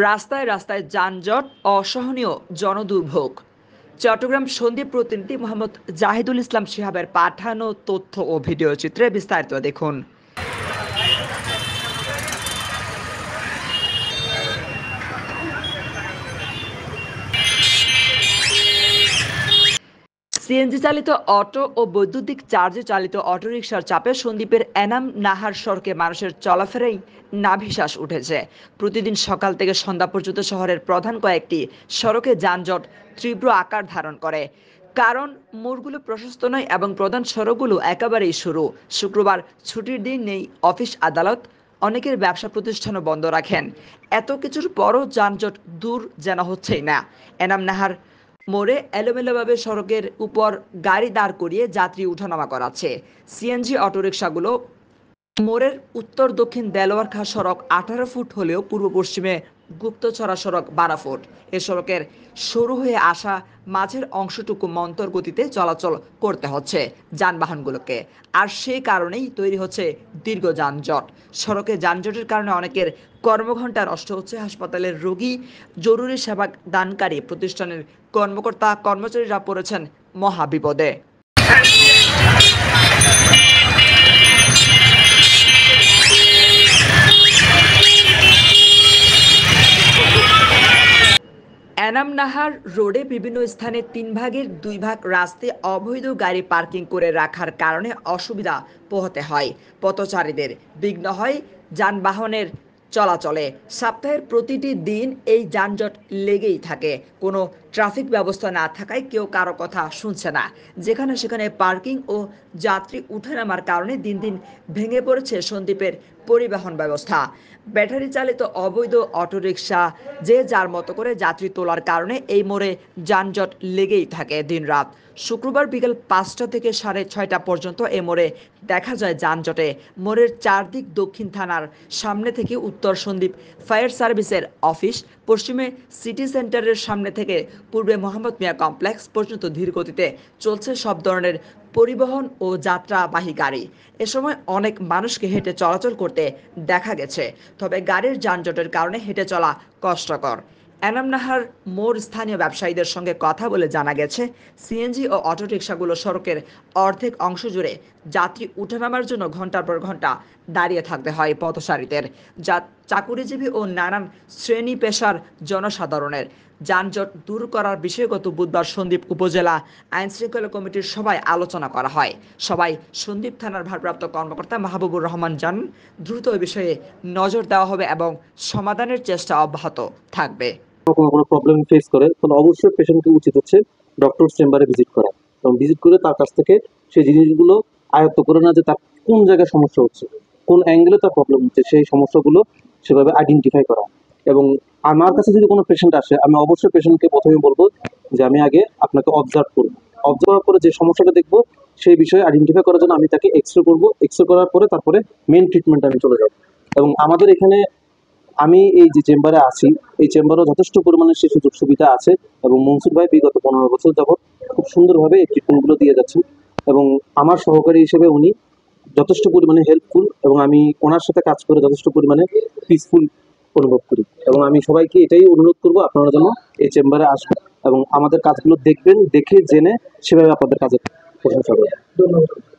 রাস্তায় রাস্তায় যানজট, অসহনীয় জনদুর্ভোগ। চট্টগ্রাম সন্দ্বীপ প্রতিনিধি মোহাম্মদ জাহিদুল ইসলাম শিহাবের পাঠানো তথ্য ও ভিডিও চিত্রে বিস্তারিত দেখুন। সিএনজি চালিত অটো ও বৈদ্যুতিক চার্জে চালিত অটোরিকশার চাপে সন্দ্বীপের এনাম নাহার সড়কে মানুষের চলাফেরাই নাভিশ্বাস উঠেছে। প্রতিদিন সকাল থেকে সন্ধ্যা পর্যন্ত শহরের প্রধান কয়েকটি সড়কে যানজট তীব্র আকার ধারণ করে। কারণ মোড়গুলো প্রশস্ত নয় এবং প্রধান সড়কগুলো একেবারেই সরু। শুক্রবার ছুটির দিন নেই অফিস আদালত, অনেকের ব্যবসা প্রতিষ্ঠানও বন্ধ রাখেন। এত কিছুর পরও যানজট দূর যেন হচ্ছেই না। এনাম নাহার মোড়ে এলোমেলোভাবে সড়কের উপর গাড়ি দাঁড় করিয়ে যাত্রী উঠানামা করাচ্ছে। সিএনজি অটোরিকশাগুলো মোড়ের উত্তর দক্ষিণ দেলোয়ার খাঁ সড়ক 18 ফুট হলেও পূর্ব পশ্চিমে গুপ্তছড়া সড়ক 12 ফুট। এ সড়কের সরু হয়ে আসা মাঝের অংশটুকু মন্তর গতিতে চলাচল করতে হচ্ছে যানবাহনগুলোকে, আর সেই কারণেই তৈরি হচ্ছে দীর্ঘ যানজট। সড়কে যানজটের কারণে অনেকের কর্মঘণ্টা নষ্ট হচ্ছে। হাসপাতালের রোগী, জরুরি সেবা দানকারী প্রতিষ্ঠানের কর্মকর্তা কর্মচারীরা পড়েছেন মহাবিপদে। এনাম নাহার রোডে বিভিন্ন স্থানে 3 ভাগের 2 ভাগ রাস্তায় অবৈধ গাড়ি পার্কিং করে রাখার কারণে অসুবিধা পোহাতে হয় পথচারীদের, বিঘ্ন হয় যানবাহনের চলাচলে। সপ্তাহের প্রতিটি দিন এই যানজট লেগেই থাকে। কোনো ট্রাফিক ব্যবস্থা না থাকায় কেউ কারো কথা শুনছে না। যেখানে সেখানে পার্কিং ও যাত্রী উঠানামার কারণে দিন দিন ভেঙে পড়েছে সন্দ্বীপের পরিবহন ব্যবস্থা। ব্যাটারি চালিত অবৈধ অটোরিকশা যে যার মতো করে যাত্রী তোলার কারণে এই মোড়ে যানজট লেগেই থাকে দিনরাত। শুক্রবার বিকেল 5টা থেকে 6:30 পর্যন্ত এ মোড়ে দেখা যায় যানজটে। মোড়ের চারদিক দক্ষিণ থানার সামনে থেকে উত্তর সন্দ্বীপ ফায়ার সার্ভিসের অফিস, পশ্চিমে সিটি সেন্টারের সামনে থেকে পূর্বে মোহাম্মদ মিয়া কমপ্লেক্স পর্যন্ত ধীর গতিতে চলছে সব ধরনের পরিবহন ও যাত্রাবাহী গাড়ি। এ সময় অনেক মানুষকে হেঁটে চলাচল করতে দেখা গেছে, তবে গাড়ির যানজটের কারণে হেঁটে চলা কষ্টকর। এনাম নাহার মোড় স্থানীয় ব্যবসায়ীদের সঙ্গে কথা বলে জানা গেছে, সিএনজি ও অটোরিকশাগুলো সড়কের অর্ধেক অংশ জুড়ে যাত্রী উঠানামার জন্য ঘন্টার পর ঘন্টা দাঁড়িয়ে থাকতে হয় পথচারীদের, যা চাকুরিজীবী ও নানান শ্রেণী পেশার জনসাধারণের। যানজট দূর করার বিষয়ে গত বুধবার সন্দ্বীপ উপজেলা আইনশৃঙ্খলা কমিটির সভায় আলোচনা করা হয়। সবাই সন্দ্বীপ থানার ভারপ্রাপ্ত কর্মকর্তা মাহবুবুর রহমান জানান, দ্রুত এ বিষয়ে নজর দেওয়া হবে এবং সমাধানের চেষ্টা অব্যাহত থাকবে। কোনো প্রবলেম ফেস করে তাহলে অবশ্যই পেশেন্টকে উচিত হচ্ছে ডক্টর চেম্বারে ভিজিট করা, এবং ভিজিট করে তার কাছ থেকে সেই জিনিসগুলো আয়ত্ত করে না যে তার কোন জায়গায় সমস্যা হচ্ছে, কোন অ্যাঙ্গেলে তার প্রবলেম হচ্ছে, সেই সমস্যাগুলো সেভাবে আইডেন্টিফাই করা। এবং আমার কাছে যদি কোনো পেশেন্ট আসে, আমি অবশ্যই পেশেন্টকে প্রথমে বলবো যে আমি আগে আপনাকে অবজার্ভ করবো, অবজার্ভ করে যে সমস্যাটা দেখবো সেই বিষয়ে আইডেন্টিফাই করার জন্য আমি তাকে এক্সরে করবো, এক্সরে করার পরে তারপরে মেন ট্রিটমেন্টে আমি চলে যাবো। এবং আমাদের এখানে আমি এই যে চেম্বারে আছি, এই চেম্বারও যথেষ্ট পরিমাণে সেই সুযোগ সুবিধা আছে, এবং মনসুর ভাই বিগত 15 বছর যাবৎ খুব সুন্দরভাবে এই ট্রিটমেন্টগুলো দিয়ে যাচ্ছেন, এবং আমার সহকারী হিসেবে উনি যথেষ্ট পরিমাণে হেল্পফুল, এবং আমি ওনার সাথে কাজ করে যথেষ্ট পরিমাণে পিসফুল অনুভব করি। এবং আমি সবাইকে এটাই অনুরোধ করবো, আপনারা যেন এই চেম্বারে আসবেন এবং আমাদের কাজগুলো দেখবেন, দেখে জেনে সেভাবে আপনাদের কাজের প্রশংসা করবেন। ধন্যবাদ।